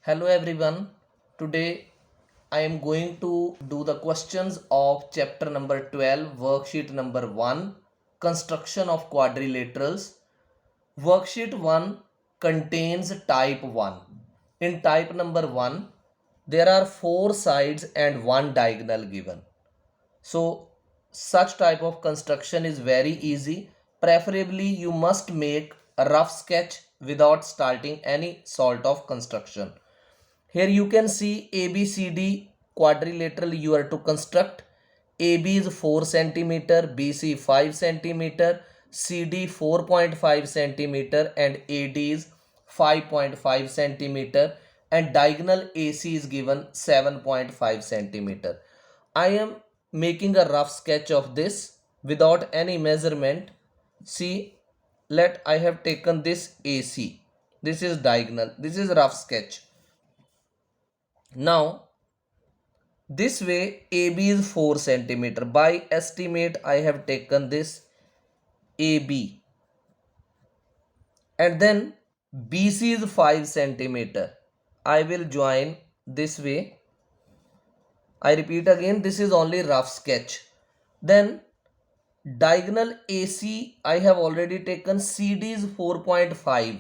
Hello everyone. Today I am going to do the questions of chapter number 12, worksheet number 1, construction of quadrilaterals. Worksheet 1 contains type 1. In type number 1, there are 4 sides and 1 diagonal given. So such type of construction is very easy. Preferably you must make a rough sketch without starting any sort of construction. Here you can see ABCD quadrilateral you are to construct. AB is 4 centimeter, BC 5 centimeter, CD 4.5 centimeter and AD is 5.5 centimeter and diagonal AC is given 7.5 centimeter. I am making a rough sketch of this without any measurement. See, I have taken this AC. This is diagonal. This is rough sketch. Now this way AB is 4 centimeter. By estimate I have taken this AB and then BC is 5 centimeter. I will join this way. I repeat again, this is only rough sketch. Then diagonal AC I have already taken. CD is 4.5.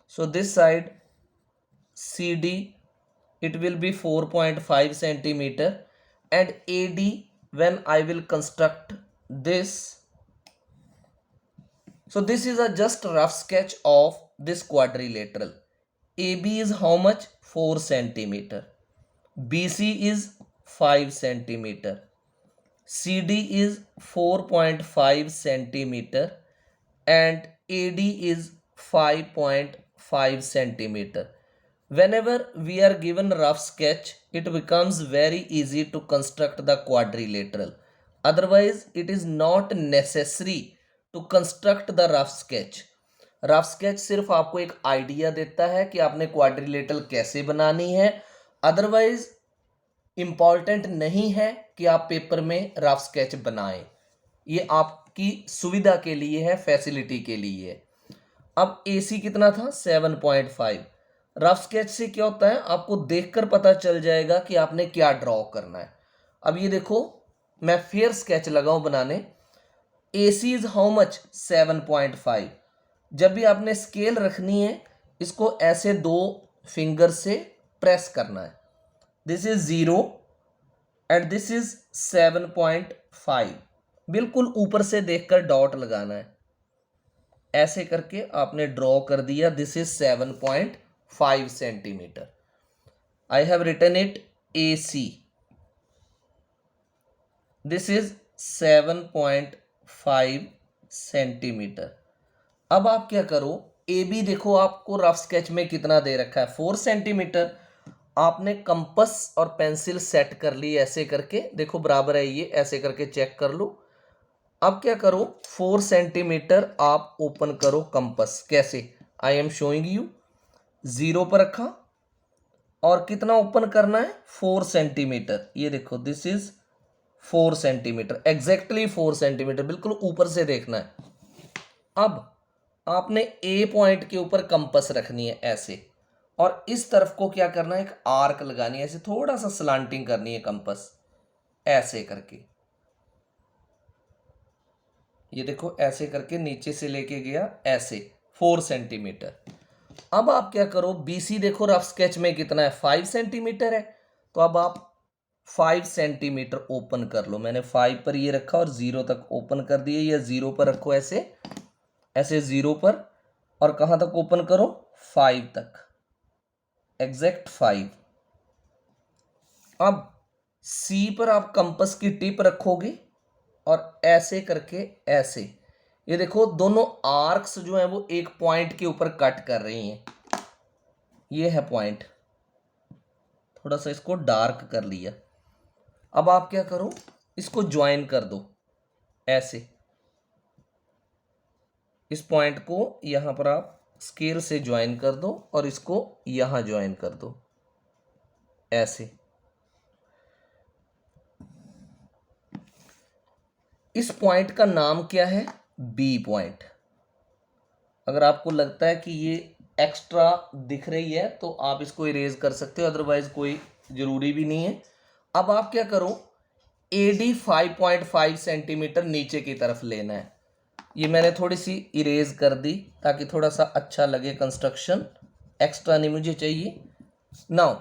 So this side CD it will be 4.5 centimeter and AD when I will construct this. So this is a just rough sketch of this quadrilateral. AB is how much? 4 centimeter. BC is 5 centimeter. CD is 4.5 centimeter and AD is 5.5 centimeter. Whenever we are given rough sketch, it becomes very easy to construct the quadrilateral. Otherwise, it is not necessary to construct the rough sketch. Rough sketch सिर्फ आपको एक idea देता है कि आपने quadrilateral कैसे बनानी है. अदरवाइज इम्पॉर्टेंट नहीं है कि आप पेपर में रफ स्केच बनाएं. ये आपकी सुविधा के लिए है, फैसिलिटी के लिए है. अब AC कितना था? 7.5. रफ स्केच से क्या होता है, आपको देखकर पता चल जाएगा कि आपने क्या ड्रॉ करना है. अब ये देखो, मैं फेयर स्केच लगाऊं बनाने. AC is how much? 7.5. जब भी आपने स्केल रखनी है, इसको ऐसे 2 फिंगर से प्रेस करना है. This is 0 and this is 7.5. बिल्कुल ऊपर से देखकर डॉट लगाना है. ऐसे करके आपने ड्रॉ कर दिया. This is 7.5 centimetre. I have written it AC. This is 7.5 centimetre. अब आप क्या करो, AB देखो आपको रफ स्केच में कितना दे रखा है? 4 सेंटीमीटर. आपने कंपास और पेंसिल सेट कर ली ऐसे करके. देखो बराबर है ये, ऐसे करके चेक कर लो. अब क्या करो, 4 सेंटीमीटर आप ओपन करो कंपास. कैसे? I am showing you. 0 पर रखा और कितना ओपन करना है? 4 सेंटीमीटर. ये देखो, this is 4 centimetre. Exactly 4 centimetre. बिल्कुल ऊपर से देखना है. अब आपने A पॉइंट के ऊपर कंपास रखनी है ऐसे, और इस तरफ को क्या करना है? एक आर्क लगानी है. ऐसे थोड़ा सा स्लांटिंग करनी है कंपास, ऐसे करके. ये देखो, ऐसे करके नीचे से लेके गया ऐसे 4 सेंटीमीटर. अब आप क्या करो, BC देखो रफ स्केच में कितना है? 5 सेंटीमीटर है. तो अब आप 5 सेंटीमीटर ओपन कर लो. मैंने 5 पर ये रखा और 0 तक ओपन कर दिए. या 0 पर रखो ऐसे, ऐसे 0 पर, और कहां तक ओपन करो? 5 तक. एग्जैक्ट 5. अब C पर आप कंपास की टिप रखोगे और ऐसे करके ऐसे. ये देखो, दोनों आर्क्स जो हैं वो एक पॉइंट के ऊपर कट कर रही हैं. ये है पॉइंट. थोड़ा सा इसको डार्क कर लिया. अब आप क्या करो, इसको ज्वाइन कर दो ऐसे. इस पॉइंट को यहां पर आप स्केल से ज्वाइन कर दो और इसको यहां ज्वाइन कर दो ऐसे. इस पॉइंट का नाम क्या है? B point. अगर आपको लगता है कि ये एक्स्ट्रा दिख रही है तो आप इसको इरेज कर सकते हो, अदरवाइज कोई ज़रूरी भी नहीं है। अब आप क्या करो, AD 5.5 सेंटीमीटर नीचे की तरफ लेना है। ये मैंने थोड़ी सी इरेज कर दी ताकि थोड़ा सा अच्छा लगे कंस्ट्रक्शन, एक्स्ट्रा नहीं मुझे चाहिए। Now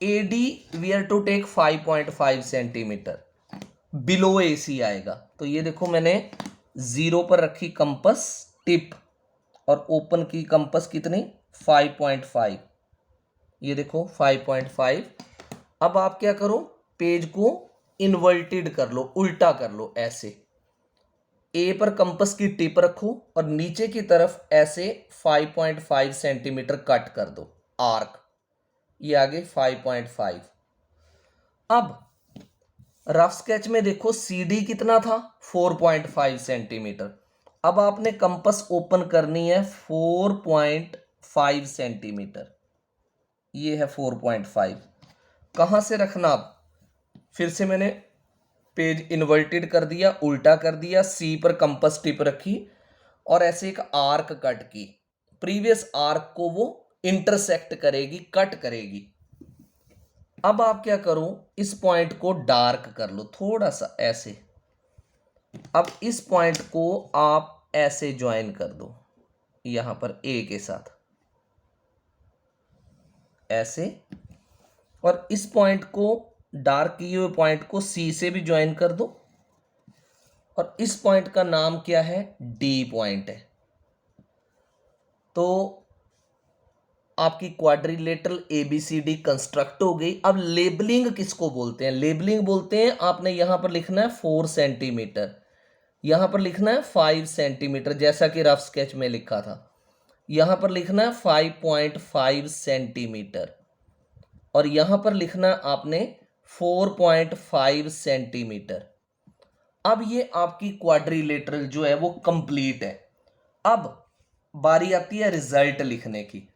AD we are to take 5.5 centimetre, below AC आएगा। तो ये देखो मैंने 0 पर रखी कंपस टिप और ओपन की कंपस कितनी 5.5, ये देखो 5.5। अब आप क्या करो, पेज को इन्वर्टेड कर लो, उल्टा कर लो ऐसे। ए पर कंपस की टिप रखो और नीचे की तरफ ऐसे 5.5 सेंटीमीटर कट कर दो आर्क, ये आगे 5.5। अब रफ स्केच में देखो CD कितना था 4.5 सेंटीमीटर। अब आपने कंपस ओपन करनी है 4.5 सेंटीमीटर, ये है 4.5। कहाँ से रखना, अब फिर से मैंने पेज इन्वर्टेड कर दिया, उल्टा कर दिया, C पर कंपस टिप रखी और ऐसे एक आर्क कट की। प्रीवियस आर्क को वो इंटरसेक्ट करेगी, कट करेगी। अब आप क्या करो, इस पॉइंट को डार्क कर लो थोड़ा सा ऐसे। अब इस पॉइंट को आप ऐसे ज्वाइन कर दो यहां पर A के साथ ऐसे, और इस पॉइंट को डार्क किए हुए पॉइंट को C से भी ज्वाइन कर दो। और इस पॉइंट का नाम क्या है, D पॉइंट है। तो आपकी क्वाड्रिलेटरल ABCD कंस्ट्रक्ट हो गई। अब लेबलिंग किसको बोलते हैं, लेबलिंग बोलते हैं, आपने यहां पर लिखना है 4 सेंटीमीटर, यहां पर लिखना है 5 सेंटीमीटर जैसा कि रफ स्केच में लिखा था। यहां पर लिखना है 5.5 सेंटीमीटर और यहां पर लिखना है आपने 4.5 सेंटीमीटर। अब ये आपकी क्वाड्रिलेटरल जो है वो कंप्लीट है। अब बारी आती है रिजल्ट लिखने की।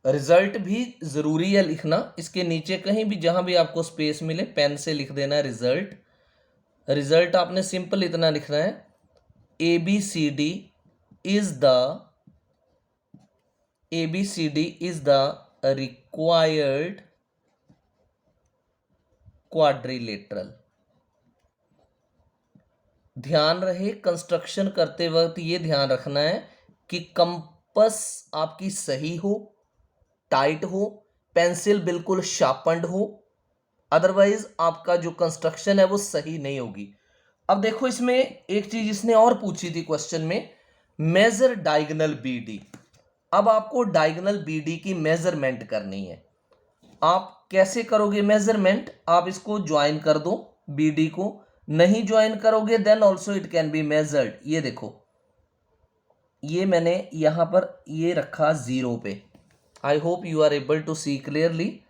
रिजल्ट भी जरूरी है लिखना, इसके नीचे कहीं भी जहां भी आपको स्पेस मिले पेन से लिख देना है रिजल्ट। रिजल्ट आपने सिंपल इतना लिखना है, ABCD is the required quadrilateral। ध्यान रहे कंस्ट्रक्शन करते वक्त ये ध्यान रखना है कि कंपस आपकी सही हो, टाइट हो, पेंसिल बिल्कुल शार्पन्ड हो, अदरवाइज आपका जो कंस्ट्रक्शन है वो सही नहीं होगी। अब देखो इसमें एक चीज इसने और पूछी थी क्वेश्चन में, मेजर डायगोनल BD। अब आपको डायगोनल BD की मेजरमेंट करनी है। आप कैसे करोगे मेजरमेंट, आप इसको ज्वाइन कर दो BD को, नहीं ज्वाइन करोगे then also it can be measured. ये देखो ये मैंने यहां पर ये रखा 0 पे, I hope you are able to see clearly.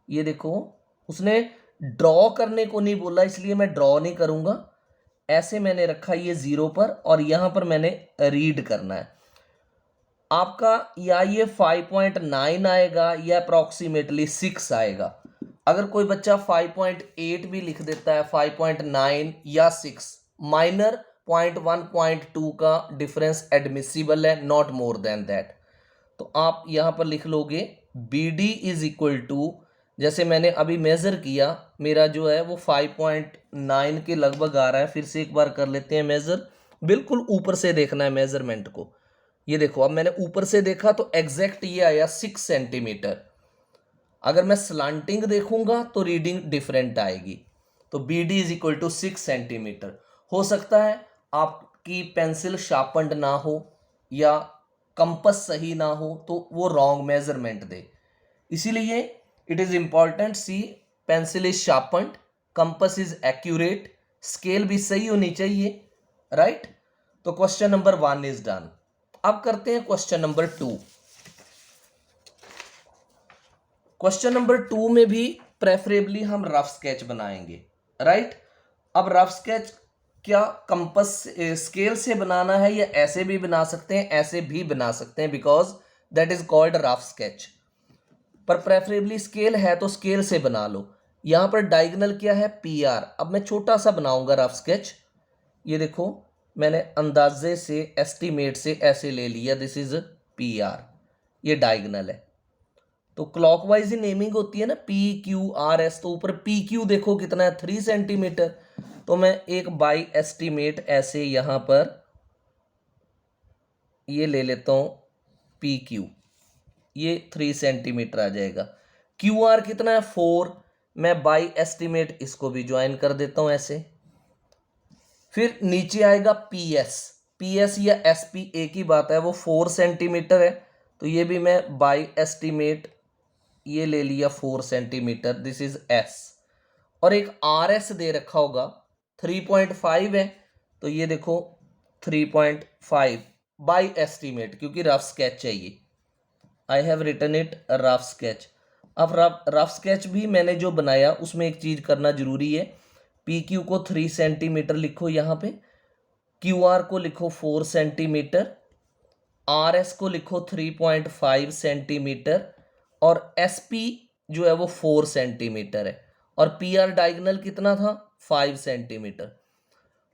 ये देखो उसने ड्रॉ करने को नहीं बोला इसलिए मैं ड्रॉ नहीं करूंगा, ऐसे मैंने रखा ये 0 पर और यहां पर मैंने रीड करना है। आपका या ये 5.9 आएगा या अप्रॉक्सीमेटली 6 आएगा। अगर कोई बच्चा 5.8 भी लिख देता है, 5.9 या 6, माइनर 0.1 0.2 का डिफरेंस एडमिसिबल है, नॉट मोर देन दैट। तो आप यहां पर लिख लोगे BD इज इक्वल टू, जैसे मैंने अभी मेजर किया, मेरा जो है वो 5.9 के लगभग आ रहा है। फिर से एक बार कर लेते हैं मेजर, बिल्कुल ऊपर से देखना है मेजरमेंट को। ये देखो अब मैंने ऊपर से देखा तो एग्जैक्ट ये आया 6 सेंटीमीटर। अगर मैं स्लांटिंग देखूंगा तो रीडिंग डिफरेंट आएगी। तो BD is equal to 6 centimetre. हो सकता है आपकी पेंसिल शार्पन्ड ना हो या कंपस सही ना हो तो वो रॉन्ग मेजरमेंट दे, इसीलिए it is important see pencil is sharpened, compass is accurate, scale भी सही होनी चाहिए, राइट। तो क्वेश्चन नंबर 1 इज डन। अब करते हैं क्वेश्चन नंबर 2। क्वेश्चन नंबर 2 में भी प्रेफरेबली हम रफ स्केच बनाएंगे, राइट। अब रफ स्केच क्या कंपस स्केल से बनाना है या ऐसे भी बना सकते हैं, ऐसे भी बना सकते हैं, because that is called rough sketch. पर प्रेफरेबली स्केल है तो स्केल से बना लो। यहां पर डायगोनल क्या है, PR। अब मैं छोटा सा बनाऊंगा रफ स्केच। ये देखो मैंने अंदाजे से एस्टीमेट से ऐसे ले लिया, दिस इज PR। ये डायगोनल है। तो क्लॉकवाइज ही नेमिंग होती है ना, PQRS, तो ऊपर PQ देखो कितना है 3 सेंटीमीटर। तो मैं एक बाई एस्टीमेट ऐसे यहां पर ये ले लेता हूं PQ, ये 3 सेंटीमीटर आ जाएगा। QR कितना है 4, मैं बाई एस्टीमेट इसको भी ज्वाइन कर देता हूं ऐसे। फिर नीचे आएगा PS या SP एक ही बात है, वो 4 सेंटीमीटर है, तो ये भी मैं बाई एस्टीमेट ये ले लिया 4 सेंटीमीटर, दिस इज S। और एक RS दे रखा होगा 3.5 है, तो ये देखो 3.5 बाई एस्टीमेट, क्योंकि रफ स्केच चाहिए। I have written it rough sketch. अब रफ स्केच भी मैंने जो बनाया उसमें एक चीज करना जरूरी है, PQ को 3 सेंटीमीटर लिखो यहाँ पे, QR को लिखो 4 सेंटीमीटर, RS को लिखो 3.5 सेंटीमीटर, और SP जो है वो 4 सेंटीमीटर है, और PR डायगोनल कितना था 5 सेंटीमीटर।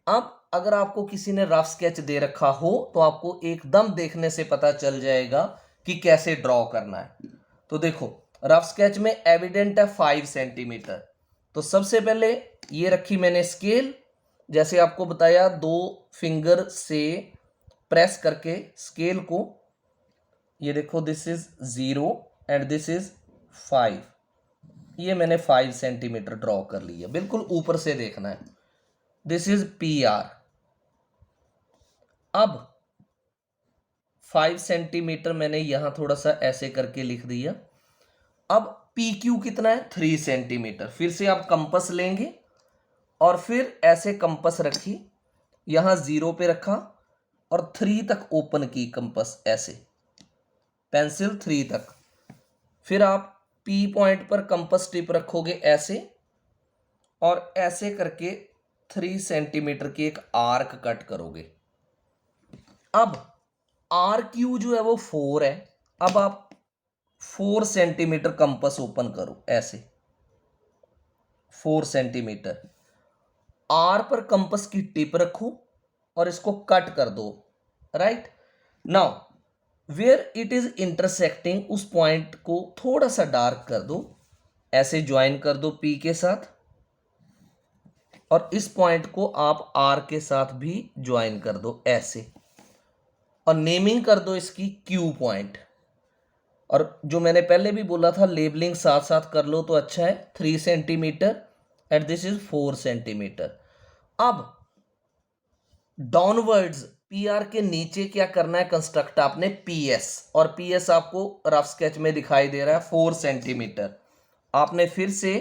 अब अगर आपको किसी ने रफ स्केच दे रखा हो तो आपको एकदम देखने से पता चल जाएगा कि कैसे ड्रॉ करना है। तो देखो रफ स्केच में एविडेंट है 5 सेंटीमीटर, तो सबसे पहले ये रखी मैंने स्केल, जैसे आपको बताया 2 फिंगर से प्रेस करके स्केल को, ये देखो this is 0 and this is 5, ये मैंने 5 सेंटीमीटर ड्रॉ कर लिया, बिल्कुल ऊपर से देखना है। This is PR। अब 5 सेंटीमीटर मैंने यहां थोड़ा सा ऐसे करके लिख दिया। अब PQ कितना है 3 सेंटीमीटर, फिर से आप कंपास लेंगे और फिर ऐसे कंपास रखी, यहां 0 पे रखा और 3 तक ओपन की कंपास ऐसे, पेंसिल 3 तक। फिर आप P पॉइंट पर कंपास टिप रखोगे ऐसे, और ऐसे करके 3 सेंटीमीटर की एक आर्क कट करोगे। अब RQ जो है वो 4 है, अब आप 4 सेंटीमीटर कंपास ओपन करो ऐसे, 4 सेंटीमीटर, R पर कंपास की टिप रखो और इसको कट कर दो, right. Now where it is intersecting, उस पॉइंट को थोड़ा सा डार्क कर दो, ऐसे ज्वाइन कर दो P के साथ, और इस पॉइंट को आप R के साथ भी ज्वाइन कर दो ऐसे, और नेमिंग कर दो इसकी Q पॉइंट। और जो मैंने पहले भी बोला था लेबलिंग साथ साथ कर लो तो अच्छा है, 3 centimetre and this is 4 centimetre. अब डाउनवर्ड्स PR के नीचे क्या करना है, कंस्ट्रक्ट आपने PS, और PS आपको रफ स्केच में दिखाई दे रहा है 4 सेंटीमीटर। आपने फिर से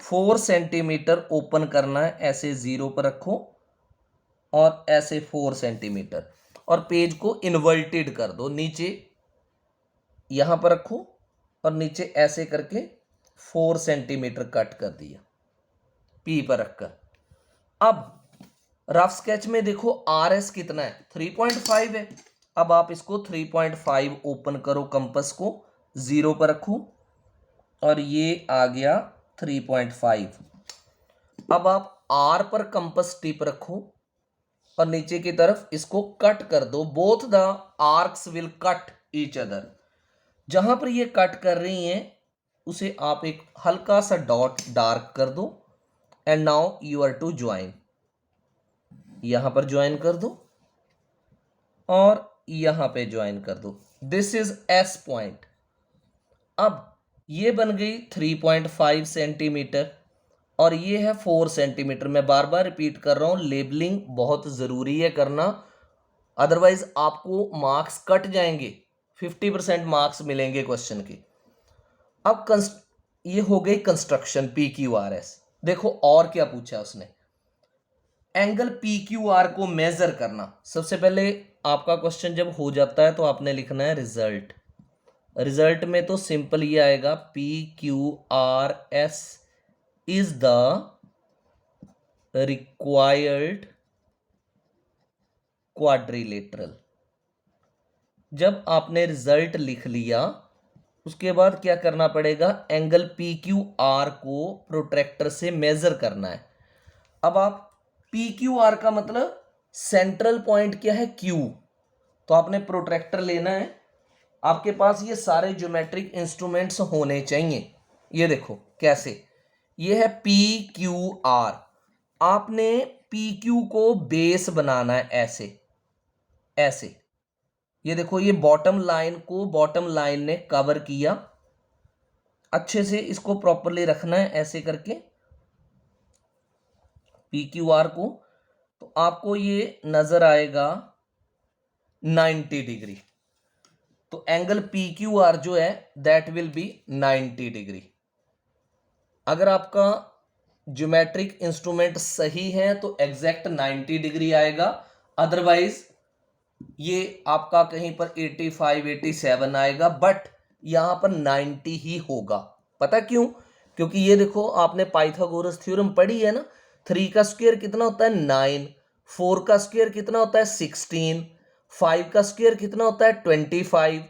4 सेंटीमीटर ओपन करना है, ऐसे 0 पर रखो और ऐसे 4 सेंटीमीटर, और पेज को इन्वर्टेड कर दो, नीचे यहां पर रखो और नीचे ऐसे करके 4 सेंटीमीटर कट कर दिया P पर रखकर। अब रफ स्केच में देखो RS कितना है 3.5 है, अब आप इसको 3.5 ओपन करो, कंपास को 0 पर रखो और ये आ गया 3.5। अब आप R पर कंपास टिप रखो और नीचे की तरफ इसको कट कर दो, both the arcs will cut each other. जहां पर ये कट कर रही हैं उसे आप एक हल्का सा डॉट डार्क कर दो, and now you are to join, यहां पर ज्वाइन कर दो और यहां पे ज्वाइन कर दो, दिस इज S पॉइंट। अब ये बन गई 3.5 सेंटीमीटर और ये है 4 सेंटीमीटर। मैं बार बार रिपीट कर रहा हूं, लेबलिंग बहुत ज़रूरी है करना, अदरवाइज आपको मार्क्स कट जाएंगे, 50% मार्क्स मिलेंगे क्वेश्चन के। अब ये हो गई कंस्ट्रक्शन PQRS। देखो और क्या पूछा उसने, एंगल PQR को मेजर करना। सबसे पहले आपका क्वेश्चन जब हो जाता है तो आपने लिखना है रिजल्ट। रिजल्ट में तो सिंपल ये आएगा PQRS is the required quadrilateral. जब आपने रिजल्ट लिख लिया उसके बाद क्या करना पड़ेगा, एंगल PQR को प्रोट्रैक्टर से मेजर करना है। अब आप PQR का मतलब सेंट्रल पॉइंट क्या है Q, तो आपने प्रोट्रैक्टर लेना है आपके पास ये सारे ज्योमेट्रिक इंस्ट्रूमेंट्स होने चाहिए। ये देखो कैसे, ये है पी क्यू आर, आपने पी क्यू को बेस बनाना है ऐसे ऐसे। ये देखो ये बॉटम लाइन को बॉटम लाइन ने कवर किया, अच्छे से इसको प्रॉपरली रखना है ऐसे करके पी क्यू आर को। तो आपको ये नजर आएगा 90 डिग्री। तो एंगल पी क्यू आर जो है दैट विल बी 90 डिग्री। अगर आपका ज्योमेट्रिक इंस्ट्रूमेंट सही है तो एग्जैक्ट 90 डिग्री आएगा, अदरवाइज ये आपका कहीं पर 85 87 आएगा, बट यहां पर 90 ही होगा। पता क्यों? क्योंकि ये देखो आपने पाइथागोरस थ्योरम पढ़ी है ना, 3 का स्क्वायर कितना होता है 9, 4 का स्क्वायर कितना होता है 16, 5 का स्क्वायर कितना होता है 25।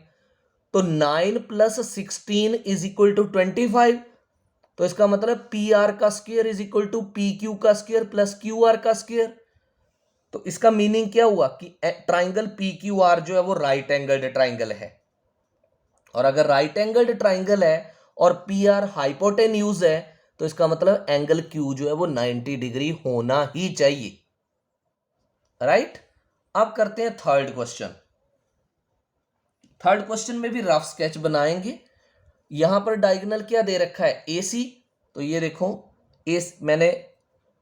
तो 9 प्लस 16 इज इक्वल टू 25। तो इसका मतलब पी आर का square is equal to P Q का स्क्वायर प्लस क्यू आर का स्क्वायर। तो इसका मीनिंग क्या हुआ कि ट्राइंगल पी क्यू आर जो है वो राइट एंगल्ड ट्राइंगल है। और अगर राइट एंगल्ड ट्राइंगल है और पी आर हाइपोटेन्यूज है तो इसका मतलब एंगल क्यू जो है वो 90 डिग्री होना ही चाहिए। राइट। अब करते हैं थर्ड क्वेश्चन। थर्ड क्वेश्चन में भी रफ स्केच बनाएंगे। यहां पर डायगोनल क्या दे रखा है ए सी। तो ये देखो मैंने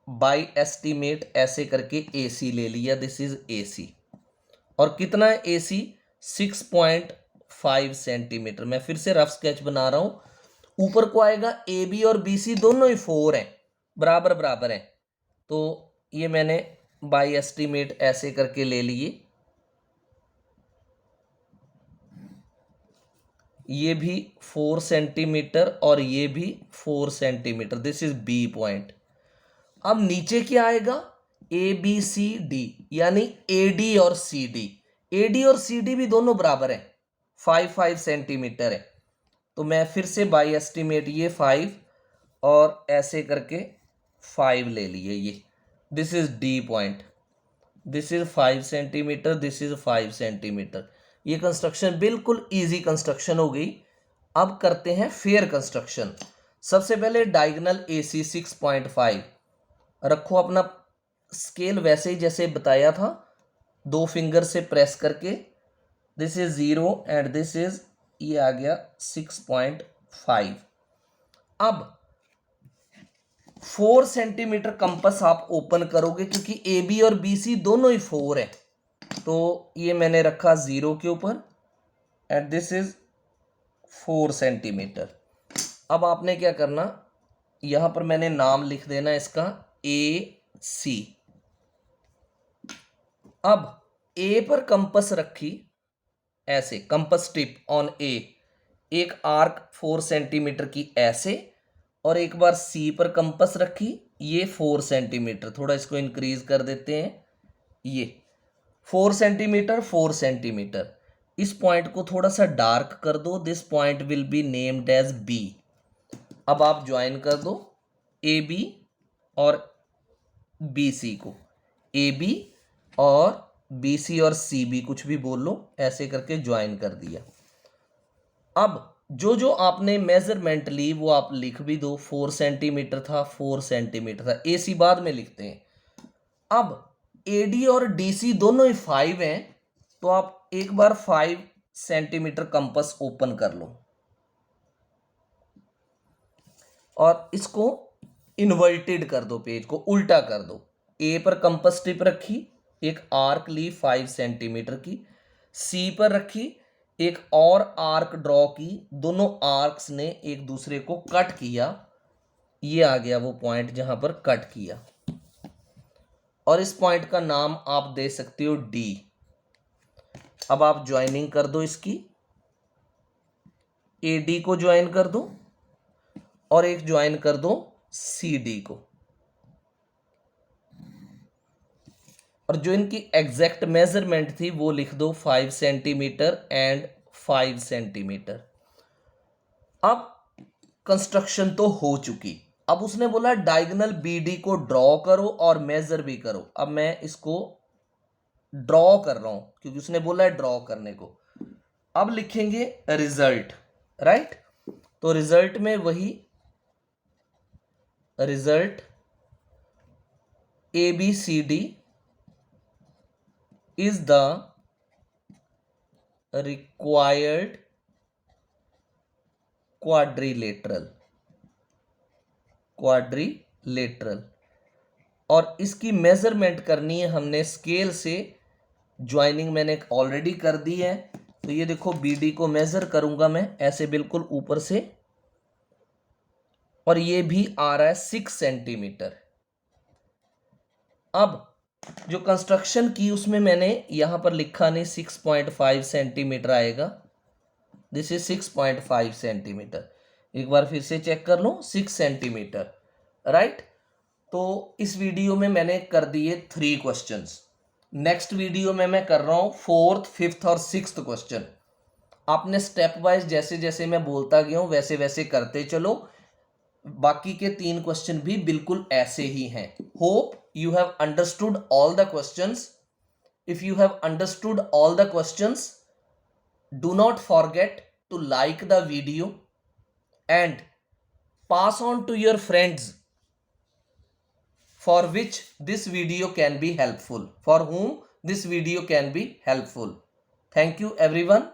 बाय एस्टीमेट ऐसे करके ए सी ले लिया, दिस इज ए सी। और कितना है ए सी 6.5 सेंटीमीटर। मैं फिर से रफ स्केच बना रहा हूं। ऊपर को आएगा ए बी और बी सी दोनों ही 4 हैं, बराबर बराबर हैं। तो ये मैंने बाय एस्टीमेट ऐसे करके ले लिए। ये भी 4 सेंटीमीटर और ये भी 4 centimetre, this is B point. अब नीचे क्या आएगा ए बी सी डी, यानी ए डी और सी डी। ए डी और सी डी भी दोनों बराबर हैं, 5 सेंटीमीटर है। तो मैं फिर से बाई एस्टीमेट ये 5 और ऐसे करके 5 ले लिए। ये this is D point, this is 5 centimetre, this is 5 centimetre. ये कंस्ट्रक्शन बिल्कुल इजी कंस्ट्रक्शन हो गई। अब करते हैं फेयर कंस्ट्रक्शन। सबसे पहले डायगोनल ए सी 6.5 रखो, अपना स्केल वैसे ही जैसे बताया था, 2 फिंगर से प्रेस करके। This is 0 and this is, ये आ गया 6.5। अब 4 सेंटीमीटर कंपास आप ओपन करोगे क्योंकि ए बी और बी सी दोनों ही 4 है। तो ये मैंने रखा 0 के ऊपर एंड दिस इज 4 सेंटीमीटर। अब आपने क्या करना, यहां पर मैंने नाम लिख देना इसका ए सी। अब ए पर कंपास रखी ऐसे, कंपास टिप ऑन ए, एक आर्क 4 सेंटीमीटर की ऐसे, और एक बार सी पर कंपास रखी ये 4 सेंटीमीटर। थोड़ा इसको इंक्रीज कर देते हैं, ये 4 सेंटीमीटर 4 सेंटीमीटर। इस पॉइंट को थोड़ा सा डार्क कर दो, this point will be named as B. अब आप ज्वाइन कर दो ए बी और बी सी को, ए बी और बी सी और सी बी, कुछ भी बोल लो, ऐसे करके ज्वाइन कर दिया। अब जो जो आपने मेजरमेंट ली वो आप लिख भी दो। 4 सेंटीमीटर था, 4 सेंटीमीटर था, ए सी बाद में लिखते हैं। अब ए डी और डी सी दोनों ही 5 हैं, तो आप एक बार 5 सेंटीमीटर कंपास ओपन कर लो और इसको इन्वर्टेड कर दो, पेज को उल्टा कर दो। ए पर कंपास टिप रखी, एक आर्क ली 5 सेंटीमीटर की, सी पर रखी, एक और आर्क ड्रॉ की, दोनों आर्क्स ने एक दूसरे को कट किया। ये आ गया वो पॉइंट जहां पर कट किया, और इस पॉइंट का नाम आप दे सकते हो डी। अब आप ज्वाइनिंग कर दो इसकी, ए डी को ज्वाइन कर दो और एक ज्वाइन कर दो सी डी को। और जो इनकी एग्जैक्ट मेजरमेंट थी वो लिख दो 5 सेंटीमीटर एंड 5 सेंटीमीटर। अब कंस्ट्रक्शन तो हो चुकी। अब उसने बोला डायगोनल बीडी को ड्रॉ करो और मेजर भी करो। अब मैं इसको ड्रॉ कर रहा हूं क्योंकि उसने बोला है ड्रॉ करने को। अब लिखेंगे रिजल्ट, राइट। तो रिजल्ट में वही result ABCD is the required quadrilateral और इसकी मेजरमेंट करनी है हमने स्केल से। ज्वाइनिंग मैंने ऑलरेडी कर दी है, तो ये देखो BD को मेजर करूंगा मैं ऐसे बिल्कुल ऊपर से, और ये भी आ रहा है 6 सेंटीमीटर। अब जो कंस्ट्रक्शन की उसमें मैंने यहां पर लिखा नहीं, 6.5 सेंटीमीटर आएगा। This is 6.5 centimetre. एक बार फिर से चेक कर लो, 6 सेंटीमीटर, राइट। तो इस वीडियो में मैंने कर दिए 3 क्वेश्चंस। नेक्स्ट वीडियो में मैं कर रहा हूं 4th, 5th और 6th क्वेश्चन। आपने स्टेप वाइज जैसे जैसे मैं बोलता गया हूं वैसे वैसे करते चलो। बाकी के 3 क्वेश्चन भी बिल्कुल ऐसे ही हैं। Hope you have understood all the questions. If you have understood all the questions, do not forget to like the video and pass on to your friends for which this video can be helpful, for whom this video can be helpful. Thank you everyone.